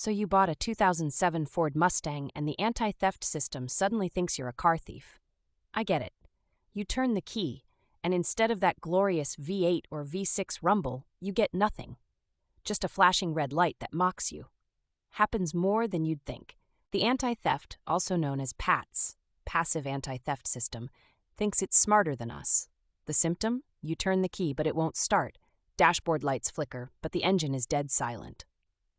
So you bought a 2007 Ford Mustang and the anti-theft system suddenly thinks you're a car thief. I get it. You turn the key, and instead of that glorious V8 or V6 rumble, you get nothing. Just a flashing red light that mocks you. Happens more than you'd think. The anti-theft, also known as PATS, passive anti-theft system, thinks it's smarter than us. The symptom? You turn the key, but it won't start. Dashboard lights flicker, but the engine is dead silent.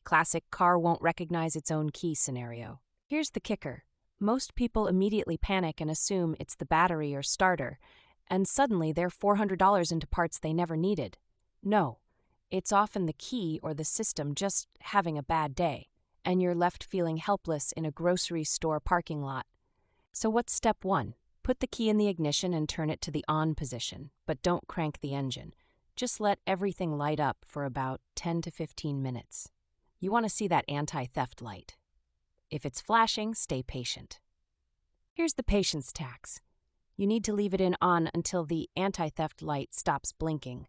Classic car won't recognize its own key scenario. Here's the kicker. Most people immediately panic and assume it's the battery or starter, and suddenly they're $400 into parts they never needed. No, it's often the key or the system just having a bad day, and you're left feeling helpless in a grocery store parking lot. So what's step 1? Put the key in the ignition and turn it to the on position, but don't crank the engine. Just let everything light up for about 10 to 15 minutes. You want to see that anti-theft light. If it's flashing, stay patient. Here's the patience tax. You need to leave it in on until the anti-theft light stops blinking.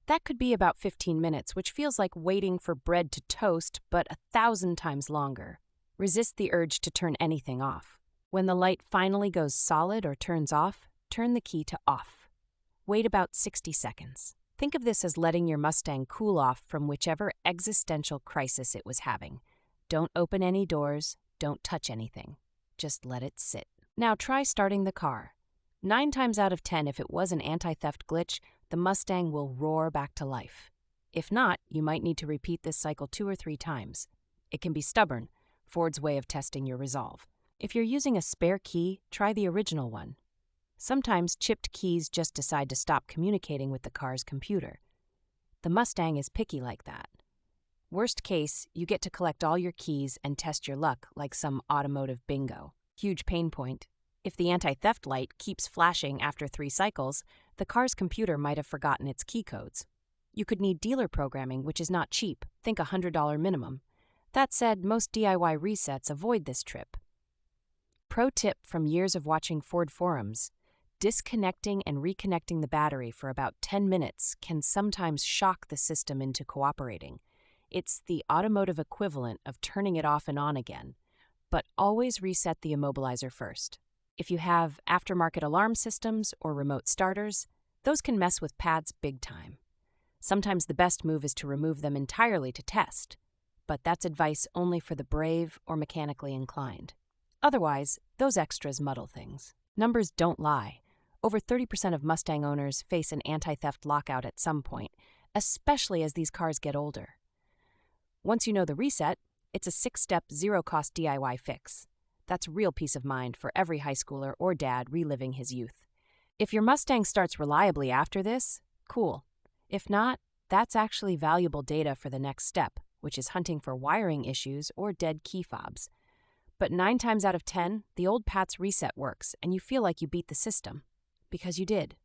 That could be about 15 minutes, which feels like waiting for bread to toast, but 1,000 times longer. Resist the urge to turn anything off. When the light finally goes solid or turns off, turn the key to off. Wait about 60 seconds. Think of this as letting your Mustang cool off from whichever existential crisis it was having. Don't open any doors, don't touch anything. Just let it sit. Now try starting the car. 9 times out of 10, if it was an anti-theft glitch, the Mustang will roar back to life. If not, you might need to repeat this cycle 2 or 3 times. It can be stubborn, Ford's way of testing your resolve. If you're using a spare key, try the original one. Sometimes chipped keys just decide to stop communicating with the car's computer. The Mustang is picky like that. Worst case, you get to collect all your keys and test your luck like some automotive bingo. Huge pain point. If the anti-theft light keeps flashing after 3 cycles, the car's computer might have forgotten its key codes. You could need dealer programming, which is not cheap. Think $100 minimum. That said, most DIY resets avoid this trip. Pro tip from years of watching Ford forums. Disconnecting and reconnecting the battery for about 10 minutes can sometimes shock the system into cooperating. It's the automotive equivalent of turning it off and on again, but always reset the immobilizer first. If you have aftermarket alarm systems or remote starters, those can mess with pads big time. Sometimes the best move is to remove them entirely to test, but that's advice only for the brave or mechanically inclined. Otherwise, those extras muddle things. Numbers don't lie. Over 30% of Mustang owners face an anti-theft lockout at some point, especially as these cars get older. Once you know the reset, it's a 6-step, zero-cost DIY fix. That's real peace of mind for every high schooler or dad reliving his youth. If your Mustang starts reliably after this, cool. If not, that's actually valuable data for the next step, which is hunting for wiring issues or dead key fobs. But 9 times out of 10, the old PATS reset works and you feel like you beat the system. Because you did.